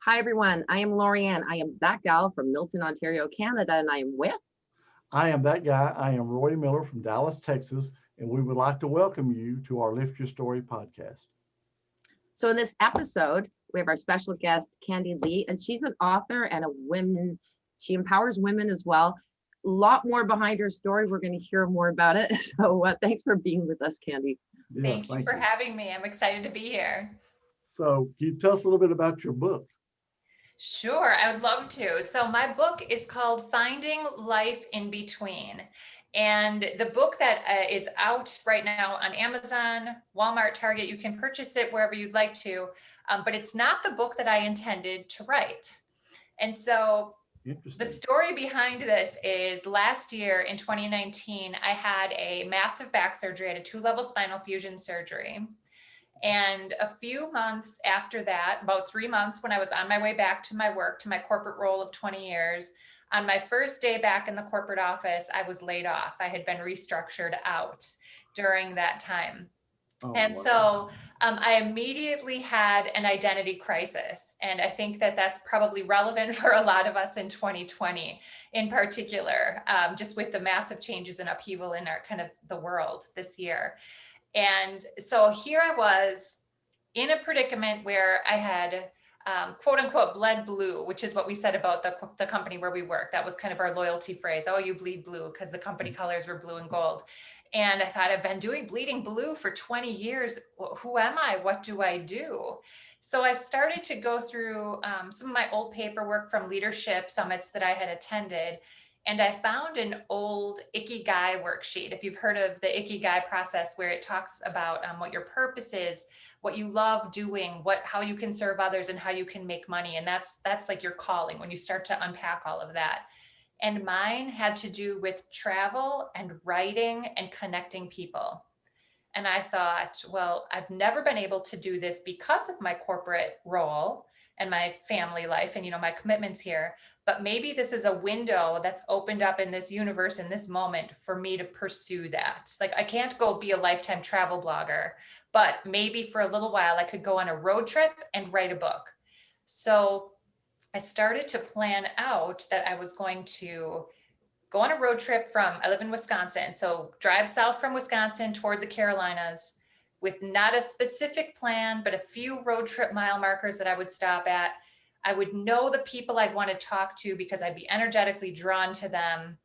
Hi, everyone. I am Lorianne. I am that gal from Milton, Ontario, Canada, and I am with. I am that guy. I am Roy Miller from Dallas, Texas, and we would like to welcome you to our Lift Your Story podcast. So, in this episode, we have our special guest, Candy Leigh, and she's an author and a women. She empowers women as well. A lot more behind her story. We're going to hear more about it. So, thanks for being with us, Candy. Yes, Thank you thank for you. having me. I'm excited to be here. So, can you tell us a little bit about your book? Sure, I would love to. So my book is called Finding Life in Between. And the book that is out right now on Amazon, Walmart, Target, you can purchase it wherever you'd like to, but it's not the book that I intended to write. And so the Interesting. story behind this is last year in 2019, I had a massive back surgery. I had a 2-level spinal fusion surgery. And a few months after that, about 3 months, when I was on my way back to my work, to my corporate role of 20 years, on my first day back in the corporate office, I was laid off. I had been restructured out during that time. Oh, And wow. so I immediately had an identity crisis. And I think that that's probably relevant for a lot of us in 2020 in particular, just with the massive changes and upheaval in our kind of the world this year. And so here I was in a predicament where I had quote unquote bled blue, which is what we said about the company where we work. That was kind of our loyalty phrase. Oh, you bleed blue, because the company colors were blue and gold. And I thought, I've been doing bleeding blue for 20 years. Who am I? What do I do? So I started to go through some of my old paperwork from leadership summits that I had attended. And I found an old Ikigai worksheet. If you've heard of the Ikigai process, where it talks about what your purpose is, what you love doing, how you can serve others, and how you can make money. And that's like your calling when you start to unpack all of that. And mine had to do with travel and writing and connecting people. And I thought, well, I've never been able to do this because of my corporate role and my family life and, my commitments here. But maybe this is a window that's opened up in this universe in this moment for me to pursue that. Like, I can't go be a lifetime travel blogger, but maybe for a little while I could go on a road trip and write a book. So I started to plan out that I was going to go on a road trip I live in Wisconsin. So drive south from Wisconsin toward the Carolinas with not a specific plan, but a few road trip mile markers that I would stop at. I would know the people I'd want to talk to because I'd be energetically drawn to them.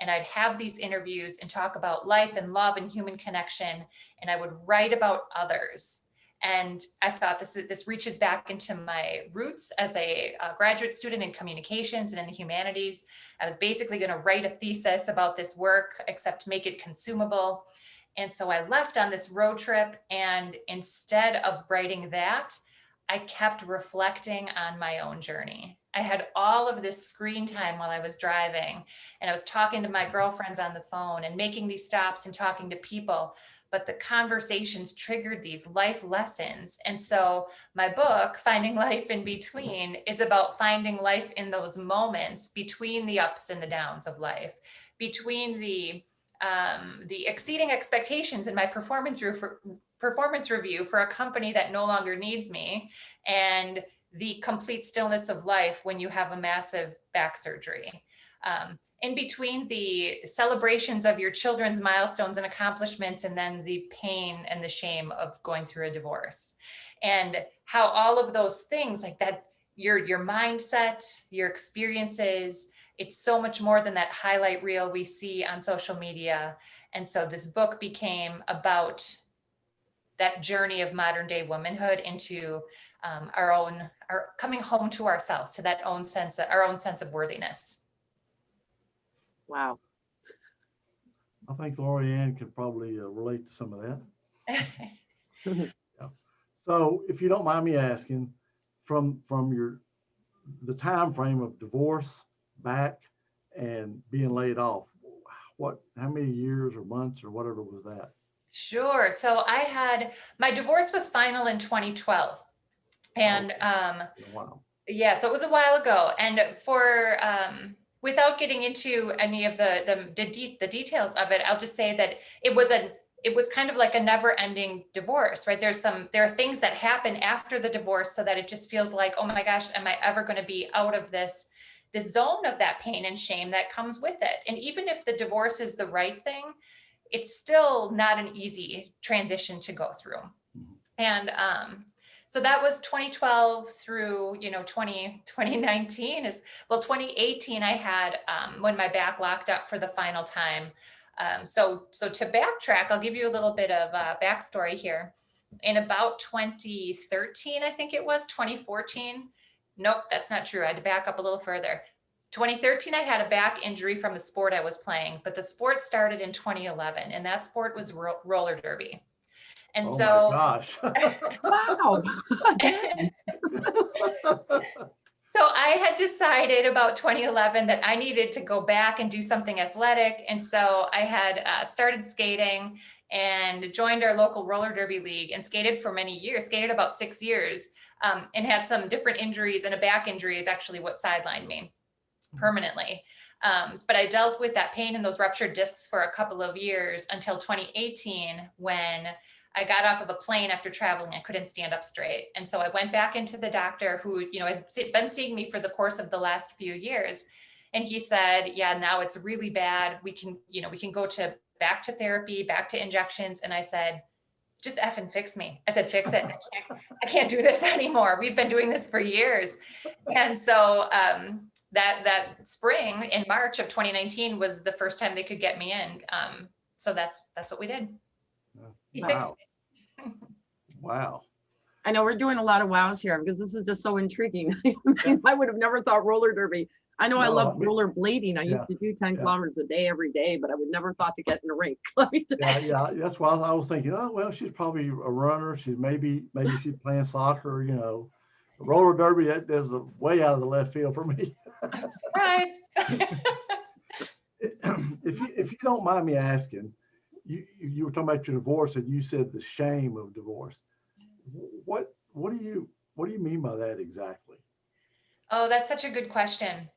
And I'd have these interviews and talk about life and love and human connection. And I would write about others. And I thought this reaches back into my roots as a graduate student in communications and in the humanities. I was basically going to write a thesis about this work, except make it consumable. And so I left on this road trip. And instead of writing that, I kept reflecting on my own journey. I had all of this screen time while I was driving, and I was talking to my girlfriends on the phone and making these stops and talking to people. But the conversations triggered these life lessons. And so my book, Finding Life in Between, is about finding life in those moments between the ups and the downs of life, between the exceeding expectations in my performance review for a company that no longer needs me, and the complete stillness of life when you have a massive back surgery. In between the celebrations of your children's milestones and accomplishments, and then the pain and the shame of going through a divorce, and how all of those things like that, your mindset, your experiences, it's so much more than that highlight reel we see on social media. And so this book became about that journey of modern day womanhood into our coming home to ourselves, to that our own sense of worthiness. Wow. I think Lorianne could probably relate to some of that. Yeah. So, if you don't mind me asking, from the time frame of divorce, back, and being laid off, how many years or months or whatever was that? Sure. So my divorce was final in 2012. And Wow. yeah, so it was a while ago. And for without getting into any of the details of it, I'll just say that it it was kind of like a never ending divorce, right? There are things that happen after the divorce so that it just feels like, oh my gosh, am I ever going to be out of this zone of that pain and shame that comes with it? And even if the divorce is the right thing, it's still not an easy transition to go through. And so that was 2012 through, 2019 is, well, 2018, I had, when my back locked up for the final time. So to backtrack, I'll give you a little bit of backstory here. In about 2013, I think it was 2014. Nope, that's not true. I had to back up a little further. 2013, I had a back injury from the sport I was playing, but the sport started in 2011, and that sport was roller derby. And Oh so, my gosh. Wow. so I had decided about 2011 that I needed to go back and do something athletic. And so I had started skating and joined our local roller derby league and skated for many years, skated about 6 years, and had some different injuries, and a back injury is actually what sidelined me permanently. But I dealt with that pain and those ruptured discs for a couple of years until 2018, when I got off of a plane after traveling. I couldn't stand up straight. And so I went back into the doctor who, had been seeing me for the course of the last few years. And he said, yeah, now it's really bad. We can go back to therapy, back to injections. And I said, just effing fix me. I said, fix it. I can't do this anymore. We've been doing this for years. And so that spring in March of 2019 was the first time they could get me in. So that's what we did. He fixed me. Wow. I know we're doing a lot of wows here because this is just so intriguing. I mean, I would have never thought roller derby. I know I love roller blading. I used to do 10 kilometers a day every day, but I would never thought to get in a rink. Yeah. That's why I was thinking, oh, well, she's probably a runner. She's maybe she's playing soccer, Roller derby, that's way out of the left field for me. Surprise. If you don't mind me asking, you were talking about your divorce and you said the shame of divorce. What do you mean by that exactly? Oh, that's such a good question.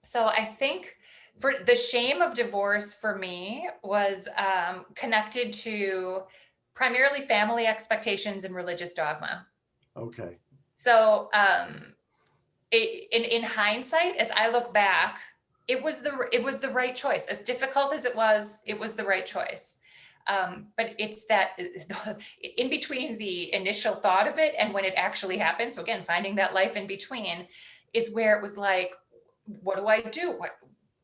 So I think for the shame of divorce for me was connected to primarily family expectations and religious dogma. Okay. So in hindsight, as I look back, it was the right choice. As difficult as it was the right choice. But it's that in between the initial thought of it and when it actually happened. So again, finding that life in between is where it was like, what do I do? What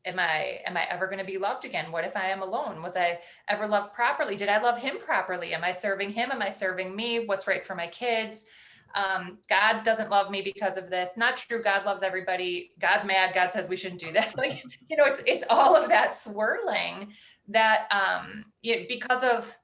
am I ever going to be loved again? What if I am alone? Was I ever loved properly? Did I love him properly? Am I serving him? Am I serving me? What's right for my kids? God doesn't love me because of this. Not true. God loves everybody. God's mad. God says we shouldn't do this. It's all of that swirling that because of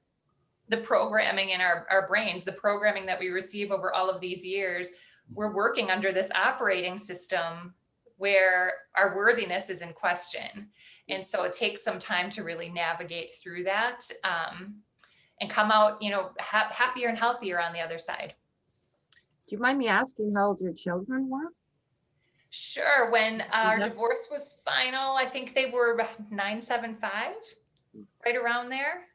the programming in our brains, the programming that we receive over all of these years, we're working under this operating system where our worthiness is in question. And so it takes some time to really navigate through that and come out, happier and healthier on the other side. Do you mind me asking how old your children were? Sure. When our divorce was final, I think they were 975, right around there.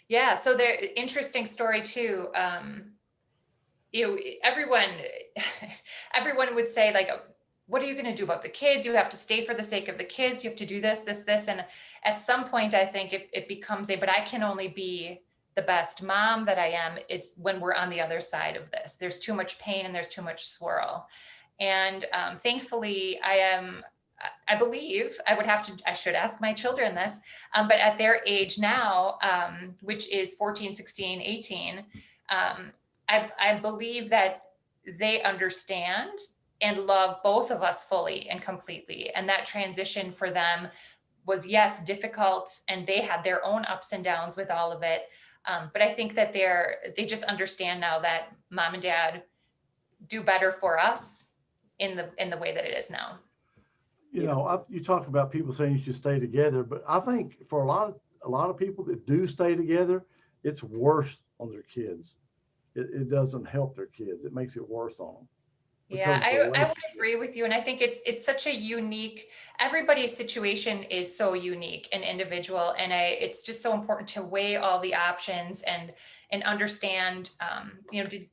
Yeah. So they're interesting story too. Everyone would say, like, what are you going to do about the kids? You have to stay for the sake of the kids. You have to do this. And at some point, I think it becomes but I can only be the best mom that I am is when we're on the other side of this. There's too much pain and there's too much swirl. And thankfully I believe I should ask my children this, but at their age now, which is 14, 16, 18, I believe that they understand and love both of us fully and completely. And that transition for them was, yes, difficult. And they had their own ups and downs with all of it. But I think that they just understand now that mom and dad do better for us in the way that it is now. You talk about people saying you should stay together, but I think for a lot of people that do stay together, it's worse on their kids. It doesn't help their kids. It makes it worse on them. Yeah, because the I would relationship. agree with you. And I think it's such a unique, everybody's situation is so unique and individual. And it's just so important to weigh all the options and understand, to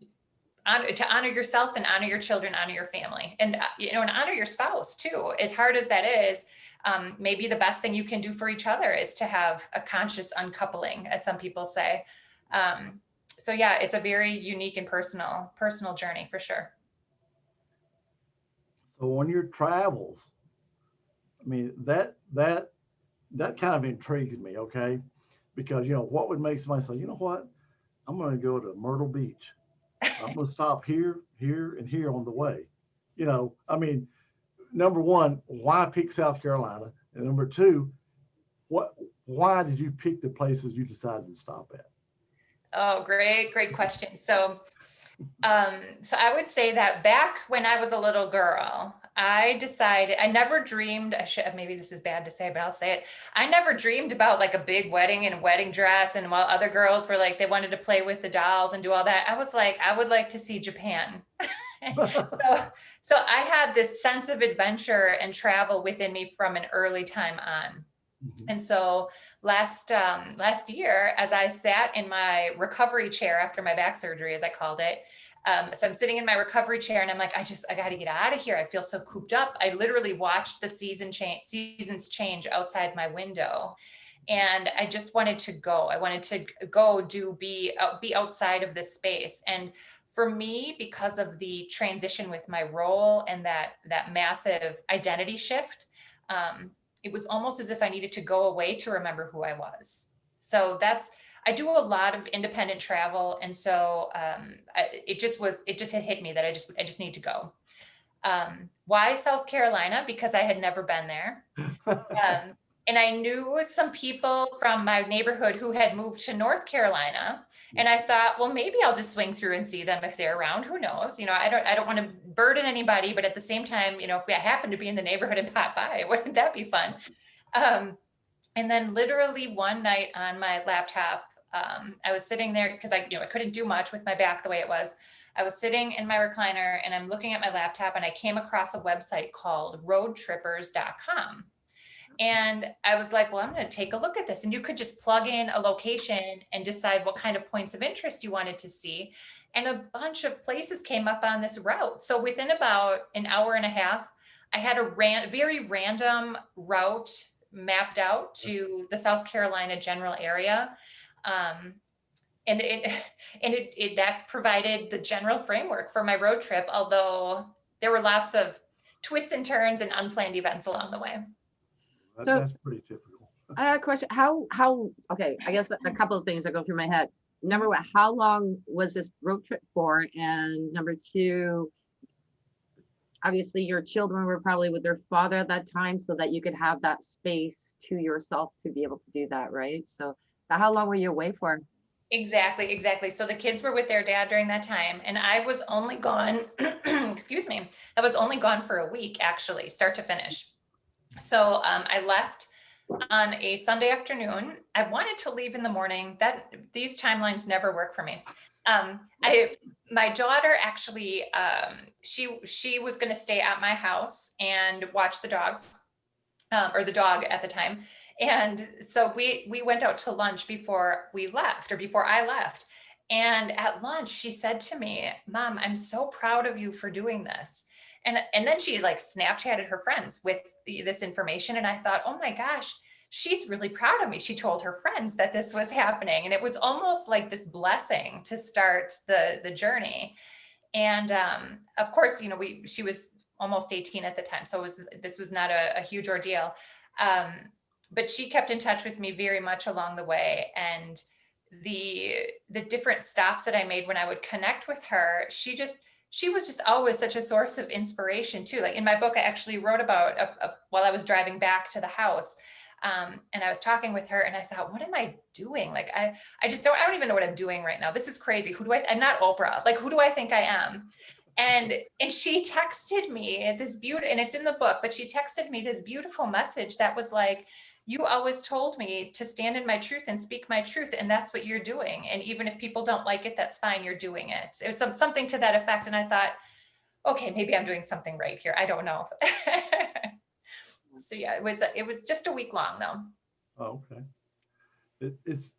honor yourself and honor your children, honor your family, and and honor your spouse too. As hard as that is, maybe the best thing you can do for each other is to have a conscious uncoupling, as some people say. So yeah, it's a very unique and personal journey for sure. So on your travels, I mean, that kind of intrigues me, okay? Because, what would make somebody say, you know what? I'm going to go to Myrtle Beach. I'm going to stop here, here, and here on the way. I mean, number one, why pick South Carolina? And number two, what, why did you pick the places you decided to stop at? Oh, great question. So I would say that back when I was a little girl, I decided I never dreamed, I should, maybe this is bad to say, but I'll say it. I never dreamed about like a big wedding and a wedding dress. And while other girls were like, they wanted to play with the dolls and do all that, I was like, I would like to see Japan. so, so I had this sense of adventure and travel within me from an early time on. Mhm. And so last year, as I sat in my recovery chair after my back surgery, as I called it, so I'm sitting in my recovery chair and I'm like, I got to get out of here. I feel so cooped up. I literally watched the seasons change outside my window. And I just wanted to go. I wanted to go be outside of this space. And for me, because of the transition with my role and that massive identity shift, it was almost as if I needed to go away to remember who I was. So I do a lot of independent travel. And so it just had hit me that I just need to go. Why South Carolina? Because I had never been there. And I knew some people from my neighborhood who had moved to North Carolina. And I thought, well, maybe I'll just swing through and see them if they're around. Who knows? I don't want to burden anybody, but at the same time, if we happen to be in the neighborhood and pop by, wouldn't that be fun? Um, and then literally one night on my laptop, I was sitting there because I couldn't do much with my back the way it was. I was sitting in my recliner and I'm looking at my laptop and I came across a website called roadtrippers.com. And I was like, well, I'm going to take a look at this. And you could just plug in a location and decide what kind of points of interest you wanted to see. And a bunch of places came up on this route. So within about an hour and a half, I had a very random route mapped out to the South Carolina general area. And that provided the general framework for my road trip, although there were lots of twists and turns and unplanned events along the way. So- That's pretty typical. I have a question. Okay, I guess a couple of things that go through my head. Number one, how long was this road trip for? And number two, obviously your children were probably with their father at that time so that you could have that space to yourself to be able to do that, right? So how long were you away for? Exactly. So the kids were with their dad during that time, and I was only gone, excuse me, I was only gone for a week, actually, start to finish. So I left on a Sunday afternoon. I wanted to leave in the morning. These timelines never work for me. My daughter actually, she was going to stay at my house and watch the dogs, or the dog at the time. And so we went out to lunch before I left. And at lunch, she said to me, Mom, I'm so proud of you for doing this. And then she like Snapchatted her friends with this information. And I thought, oh my gosh, she's really proud of me. She told her friends that this was happening. And it was almost like this blessing to start the journey. And of course, she was almost 18 at the time. So this was not a huge ordeal. But she kept in touch with me very much along the way. And the different stops that I made when I would connect with her, she was just always such a source of inspiration too. Like in my book, I actually wrote about while I was driving back to the house, and I was talking with her and I thought, what am I doing? Like, I don't even know what I'm doing right now. This is crazy. I'm not Oprah. Like, who do I think I am? And she texted me this beautiful, and it's in the book, but she texted me this beautiful message that was like, you always told me to stand in my truth and speak my truth. And that's what you're doing. And even if people don't like it, that's fine. You're doing it. It was something to that effect. And I thought, okay, maybe I'm doing something right here. I don't know. So yeah, it was just a week long though. Oh, okay. It's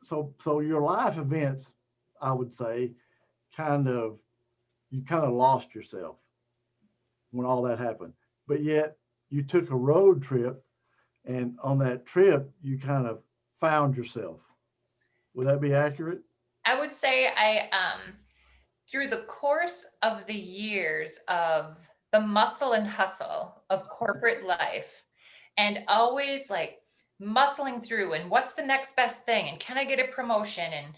so your life events, I would say, kind of you kind of lost yourself when all that happened. But yet you took a road trip, and on that trip you kind of found yourself. Would that be accurate? I would say through the course of the years of the muscle and hustle of corporate life, and always like muscling through and what's the next best thing and can I get a promotion and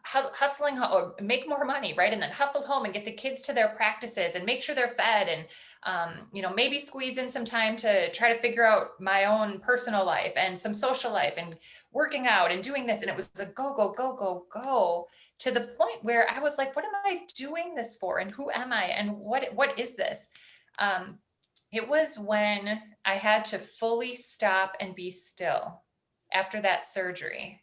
hustling or make more money, right? And then hustle home and get the kids to their practices and make sure they're fed and maybe squeeze in some time to try to figure out my own personal life and some social life and working out and doing this. And it was a go, go, go, go, go, to the point where I was like, what am I doing this for? And who am I? And what is this? It was when I had to fully stop and be still after that surgery.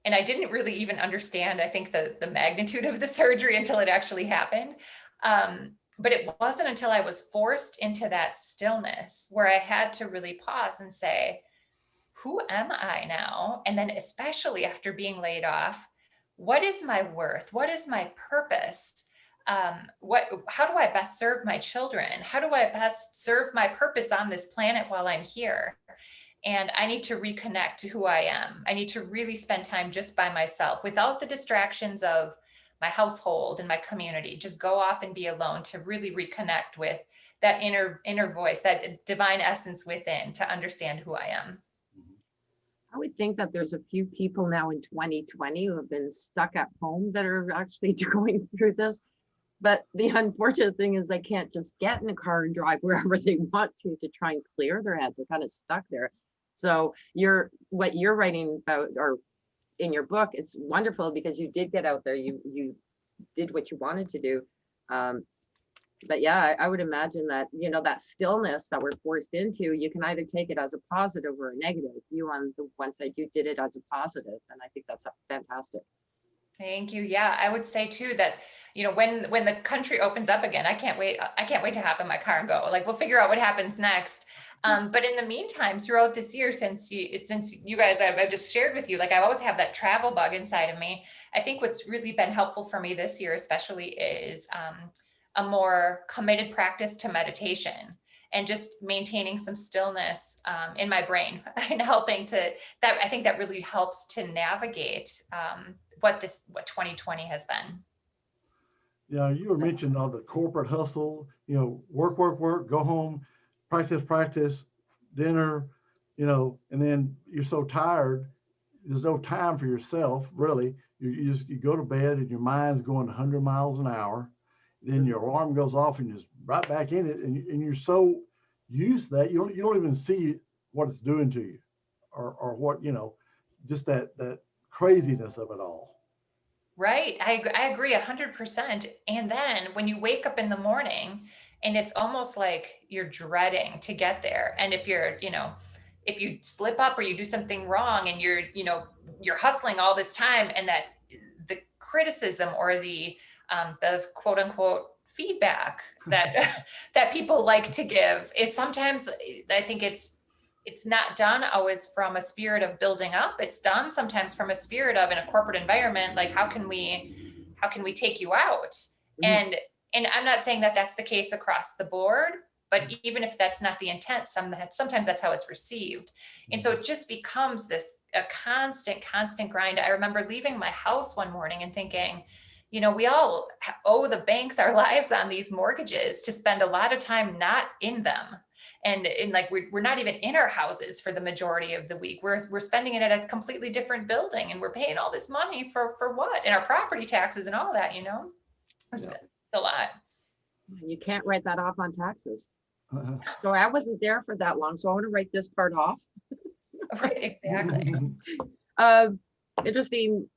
And I didn't really even understand, I think, the magnitude of the surgery until it actually happened. But it wasn't until I was forced into that stillness where I had to really pause and say, who am I now? And then especially after being laid off, what is my worth? What is my purpose? How do I best serve my children? How do I best serve my purpose on this planet while I'm here? And I need to reconnect to who I am. I need to really spend time just by myself without the distractions of my household and my community. Just go off and be alone to really reconnect with that inner voice, that divine essence within, to understand who I am. I would think that there's a few people now in 2020 who have been stuck at home that are actually going through this. But the unfortunate thing is they can't just get in a car and drive wherever they want to try and clear their head. They're kind of stuck there. So what you're writing about, or in your book, it's wonderful because you did get out there. You did what you wanted to do. But yeah, I would imagine that, that stillness that we're forced into, you can either take it as a positive or a negative. You, on the one side, you did it as a positive, and I think that's fantastic. Thank you. Yeah, I would say too that, when the country opens up again, I can't wait to hop in my car and go. Like, we'll figure out what happens next. But in the meantime, throughout this year, since you guys, I've just shared with you, like, I always have that travel bug inside of me. I think what's really been helpful for me this year, especially, is a more committed practice to meditation and just maintaining some stillness in my brain and helping to that. I think that really helps to navigate what 2020 has been. Yeah, you were mentioning all the corporate hustle, work, work, work, go home, practice, dinner, and then you're so tired, there's no time for yourself, really. You go to bed and your mind's going 100 miles an hour. Then your alarm goes off and you're just right back in it. And you're so used to that, you don't even see what it's doing to you or what, just that craziness of it all. Right. I agree 100%. And then when you wake up in the morning and it's almost like you're dreading to get there. And if if you slip up or you do something wrong and you're hustling all this time, and that the criticism or the quote unquote feedback that that people like to give is sometimes, I think it's not done always from a spirit of building up. It's done sometimes from a spirit of, in a corporate environment, like, how can we take you out? Mhm. And I'm not saying that that's the case across the board, but even if that's not the intent, sometimes that's how it's received. And so it just becomes a constant grind. I remember leaving my house one morning and thinking, we all owe the banks our lives on these mortgages to spend a lot of time not in them. And like, we're not even in our houses for the majority of the week. We're spending it at a completely different building, and we're paying all this money for what? And our property taxes and all that, it's Yeah. a lot. You can't write that off on taxes. So I wasn't there for that long, so I want to write this part off. Right, exactly. Interesting.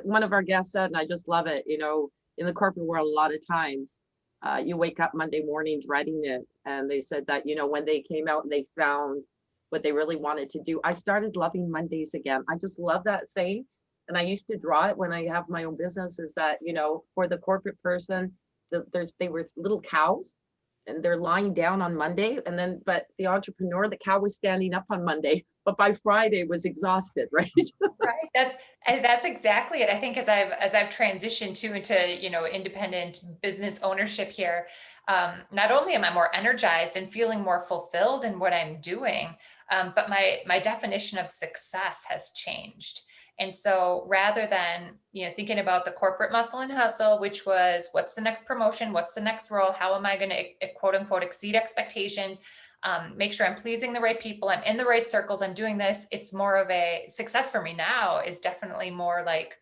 One of our guests said, and I just love it, in the corporate world, a lot of times you wake up Monday morning dreading it. And they said that, when they came out and they found what they really wanted to do, I started loving Mondays again. I just love that saying. And I used to draw it when I have my own business, is that, for the corporate person, they were little cows and they're lying down on Monday. And then, but the entrepreneur, the cow was standing up on Monday, but by Friday was exhausted, right? Right. That's exactly it. I think as I've transitioned into independent business ownership here, not only am I more energized and feeling more fulfilled in what I'm doing, but my definition of success has changed. And so rather than thinking about the corporate muscle and hustle, which was what's the next promotion, what's the next role, how am I going to quote unquote exceed expectations, make sure I'm pleasing the right people, I'm in the right circles, I'm doing this. It's more of a success for me now is definitely more like,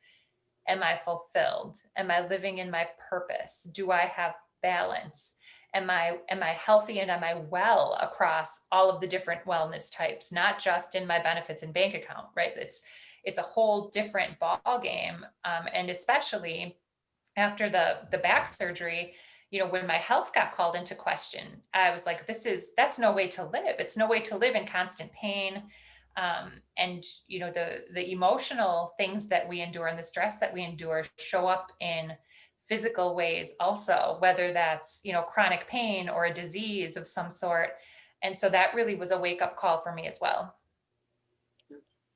am I fulfilled? Am I living in my purpose? Do I have balance? Am I healthy and am I well across all of the different wellness types, not just in my benefits and bank account, right? It's a whole different ball game. And especially after the back surgery, when my health got called into question, I was like, that's no way to live. It's no way to live in constant pain. And the emotional things that we endure and the stress that we endure show up in physical ways also, whether that's, chronic pain or a disease of some sort. And so that really was a wake up call for me as well.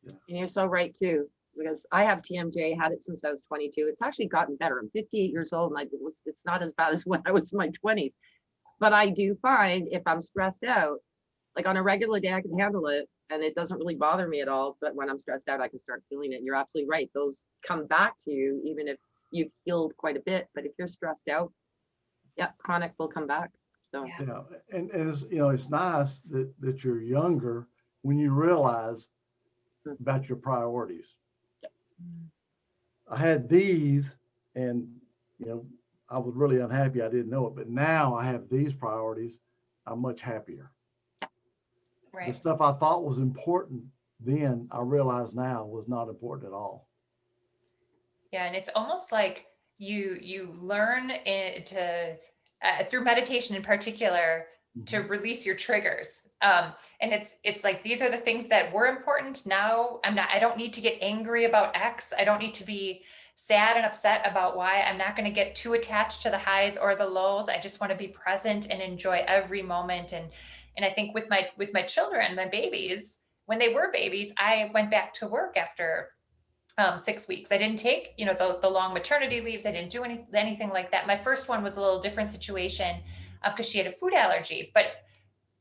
And you're so right too, because I have TMJ, had it since I was 22. It's actually gotten better. I'm 58 years old and it's not as bad as when I was in my 20s. But I do find if I'm stressed out, like on a regular day, I can handle it and it doesn't really bother me at all. But when I'm stressed out, I can start feeling it. And you're absolutely right. Those come back to you, even if you've healed quite a bit. But if you're stressed out, yeah, chronic will come back. So Yeah. And it's, it's nice that you're younger when you realize about your priorities. I had these and, I was really unhappy. I didn't know it, but now I have these priorities. I'm much happier. Right. The stuff I thought was important then, I realize now was not important at all. Yeah, and it's almost like you learn through meditation in particular to release your triggers. And it's like these are the things that were important. Now I don't need to get angry about X. I don't need to be sad and upset about Y. I'm not going to get too attached to the highs or the lows. I just want to be present and enjoy every moment. And I think with my children, my babies, when they were babies, I went back to work after 6 weeks. I didn't take, the long maternity leaves. I didn't do anything like that. My first one was a little different situation because she had a food allergy, but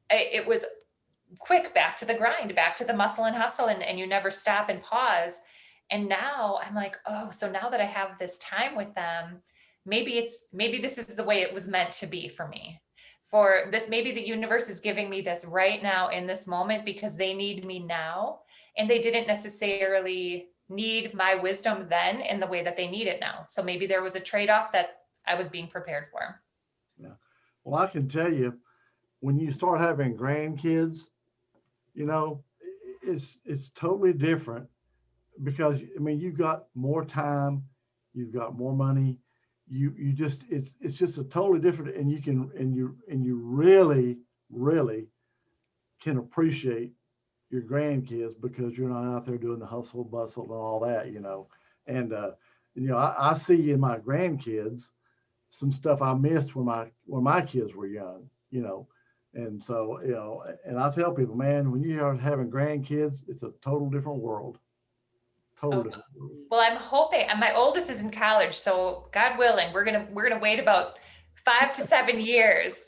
it was quick, back to the grind, back to the muscle and hustle, and you never stop and pause. And now I'm like, oh, so now that I have this time with them, maybe this is the way it was meant to be for me. For this, maybe the universe is giving me this right now in this moment because they need me now. And they didn't necessarily need my wisdom then in the way that they need it now. So maybe there was a trade-off that I was being prepared for. Yeah. Well, I can tell you, when you start having grandkids, it's totally different because you've got more time, you've got more money, you just it's just a totally different, and you really can appreciate your grandkids because you're not out there doing the hustle bustle and all that, and I see in my grandkids some stuff I missed when my kids were young, and so, and I tell people, man, when you are having grandkids, it's a total different world. Total different world. Well, I'm hoping, and my oldest is in college, so God willing, we're gonna wait about 5 to 7 years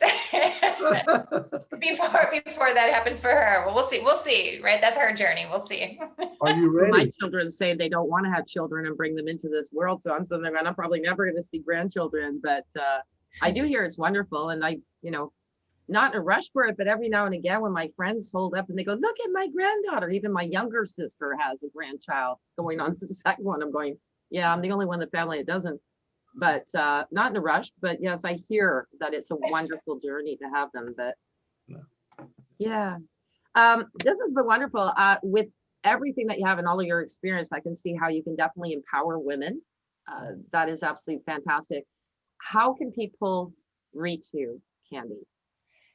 before that happens for her. Well, we'll see, right? That's her journey. We'll see. Are you my ready? children say they don't want to have children and bring them into this world. So I'm saying I'm probably never going to see grandchildren, but I do hear it's wonderful. And I, not in a rush for it, but every now and again when my friends hold up and they go, look at my granddaughter, even my younger sister has a grandchild going on to the second one. I'm going, yeah, I'm the only one in the family that doesn't, but not in a rush. But yes, I hear that it's a wonderful journey to have them. But yeah, this has been wonderful. With everything that you have and all of your experience, I can see how you can definitely empower women. That is absolutely fantastic. How can people reach you, Candy?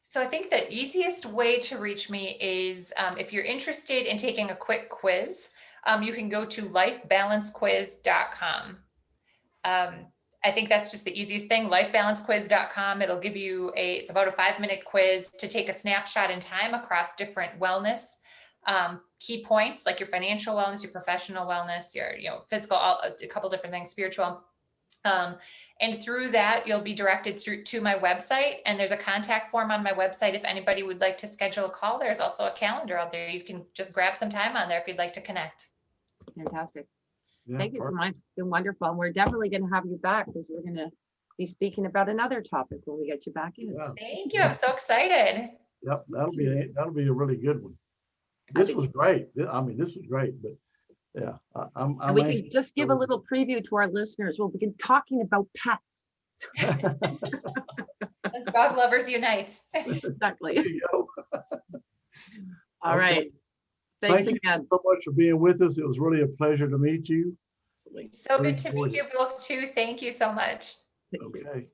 So I think the easiest way to reach me is if you're interested in taking a quick quiz, you can go to lifebalancequiz.com. I think that's just the easiest thing, lifebalancequiz.com. It'll give you it's about a 5-minute quiz to take a snapshot in time across different wellness key points, like your financial wellness, your professional wellness, your, physical, a couple different things, spiritual. And through that, you'll be directed to my website, and there's a contact form on my website. If anybody would like to schedule a call, there's also a calendar out there. You can just grab some time on there if you'd like to connect. Fantastic. Yeah, Thank you so perfect. much. It's been wonderful. And we're definitely going to have you back because we're going to be speaking about another topic when we get you back in. Yeah, Thank you. I'm so excited. yep, that'll be a really good one. This was great. I mean, this was great, but yeah, And I'm we can anxious just to give a little preview to our listeners. We'll begin talking about pets. Dog lovers unite. Exactly. There you go. All Okay. right. Thanks Thank you again. so much for being with us. It was really a pleasure to meet you. So good to Enjoyed meet you both too. Thank you so much. Thank you. Okay.